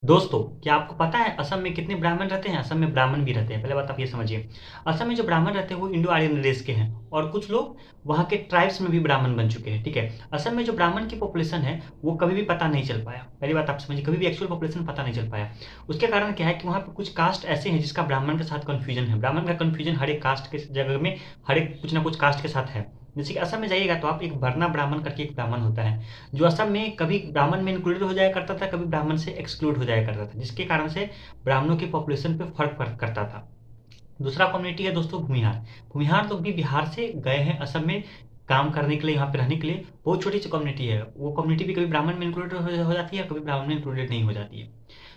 दोस्तों, क्या आपको पता है असम में कितने ब्राह्मण रहते हैं? असम में ब्राह्मण भी रहते हैं। पहले बात आप ये समझिए, असम में जो ब्राह्मण रहते हैं वो इंडो आर्यन रेस के हैं और कुछ लोग वहाँ के ट्राइब्स में भी ब्राह्मण बन चुके हैं। ठीक है, असम में जो ब्राह्मण की पॉपुलेशन है वो कभी भी पता नहीं चल पाया। पहली बात आप समझिए, कभी भी एक्चुअल पॉपुलेशन पता नहीं चल पाया। उसके कारण क्या है कि वहाँ पे कुछ कास्ट ऐसे हैं जिसका ब्राह्मण के साथ कन्फ्यूजन है। ब्राह्मण का कन्फ्यूजन हर एक कास्ट के जगह में, हर एक कुछ ना कुछ कास्ट के साथ है। जैसे कि असम में जाइएगा तो आप एक वर्ना ब्राह्मण करके एक ब्राह्मण होता है, जो असम में कभी ब्राह्मण में इंक्लूडेड हो जाया करता था, कभी ब्राह्मण से एक्सक्लूड हो जाया करता था, जिसके कारण से ब्राह्मणों की पॉपुलेशन पे फर्क करता था। दूसरा कम्युनिटी है दोस्तों भूमिहार। भूमिहार लोग भी बिहार से गए हैं असम में काम करने के लिए, यहाँ पे रहने के लिए। बहुत छोटी सी कम्युनिटी है। वो कम्युनिटी भी कभी ब्राह्मण में इंक्लूडेड हो जाती है, कभी ब्राह्मण में इंक्लूडेड नहीं हो जाती है।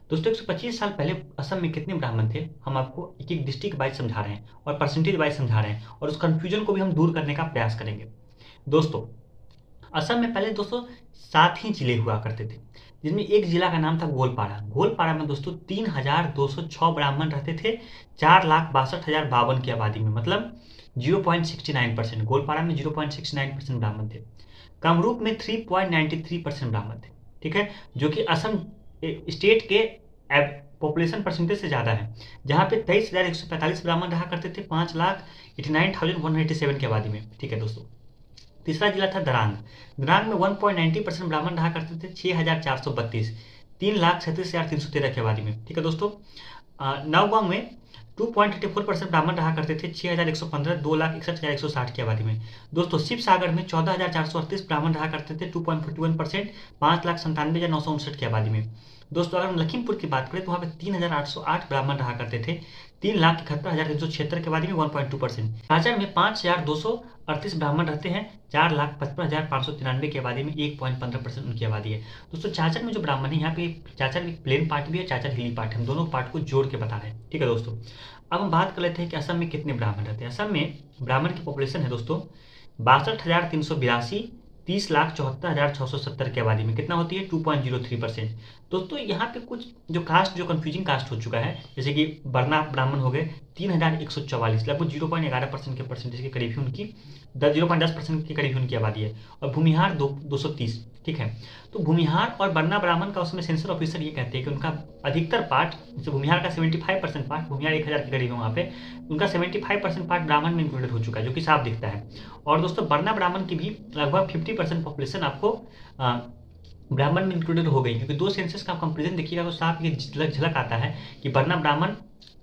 दोस्तों, 125 साल पहले असम में कितने ब्राह्मण थे, हम आपको एक एक डिस्ट्रिक्ट वाइज समझा रहे हैं और परसेंटेज वाइज समझा रहे हैं, और उस कंफ्यूजन को भी हम दूर करने का प्रयास करेंगे। दोस्तों, असम में पहले दोस्तों 7 ही जिले हुआ करते थे, जिसमें एक जिला का नाम था गोलपाड़ा। गोलपाड़ा में दोस्तों 3206 ब्राह्मण रहते थे 4,62,052 की आबादी में, मतलब 0.69%। गोलपाड़ा में 0.69% ब्राह्मण थे। कामरूप में 3.93% ब्राह्मण थे। ठीक है, जो कि असम स्टेट के पॉपुलेशन परसेंटेज से ज़्यादा है, जहाँ पे 23,145 ब्राह्मण रहा करते थे 5,89,187 की आबादी में। ठीक है दोस्तों, तीसरा जिला था दरांग। दरांग में 1.90% ब्राह्मण रहा करते थे 6,432, 3,37,313 की आबादी में। ठीक है दोस्तों, नवगांव में 2.84% ब्राह्मण रहा करते थे 6,115, 2,61,160 की आबादी में। दोस्तों, शिव सागर में 14,438 ब्राह्मण रहा करते थे 2.41%, 5,97,959 की आबादी में। दोस्तों, अगर हम लखीमपुर की बात करें तो वहाँ पे 3,808 ब्राह्मण रहा करते थे 3,71,376 की आबादी में, 1.2%। चाचर में 5,238 ब्राह्मण रहते हैं 4,55,593 की आबादी में, 1.15% उनकी आबादी है। दोस्तों, चाचर में जो ब्राह्मण है, यहाँ पे चाचर एक प्लेन पार्ट भी है, चाचर हिली पार्ट है, हम दोनों पार्ट को जोड़ के बता रहे हैं। ठीक है दोस्तों, अब हम बात कर लेते हैं कि असम में कितने ब्राह्मण रहते हैं। असम में ब्राह्मण की पॉपुलेशन है दोस्तों 62,382, 30,74,670 की आबादी में। कितना होती है? 2.03%। दोस्तों, यहाँ पे कुछ जो कास्ट, जो कंफ्यूजिंग कास्ट हो चुका है, जैसे कि वर्ना ब्राह्मण हो गए 3,144, लगभग 0.11% के परसेंटेज के करीब ही उनकी 0.10% के करीब उनकी आबादी है। और भूमिहार 230। ठीक है, तो भूमिहार और वर्ना ब्राह्मण का उसमें सेंसर ऑफिसर ये कहते हैं कि उनका अधिकतर पार्ट, जैसे भूमिहार का 75% पार्ट, भूमिहार 1,000 के करीब है वहाँ पे, उनका 75% पार्ट ब्राह्मण में इंक्लूडेड हो चुका है, जो कि साफ दिखता है। और दोस्तों, वर्ना ब्राह्मण की भी लगभग 50% पॉपुलेशन आपको ब्राह्मण में इंक्लूडेड हो गई, क्योंकि दो सेंसस का कंपेरिजन देखिएगा तो साफ ये झलक आता है कि वर्ना ब्राह्मण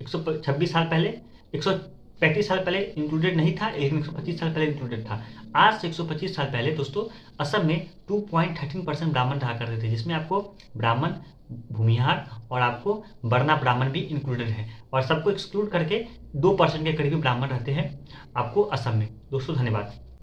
126 साल पहले, 135 साल पहले इंक्लूडेड नहीं था, लेकिन 125 साल पहले इंक्लूडेड था। आज से 125 साल पहले दोस्तों असम में 2.13% ब्राह्मण रहा करते थे, जिसमें आपको ब्राह्मण, भूमिहार और आपको वर्ना ब्राह्मण भी इंक्लूडेड है, और सबको एक्सक्लूड करके 2% के करीब ब्राह्मण रहते हैं आपको असम में। दोस्तों, धन्यवाद।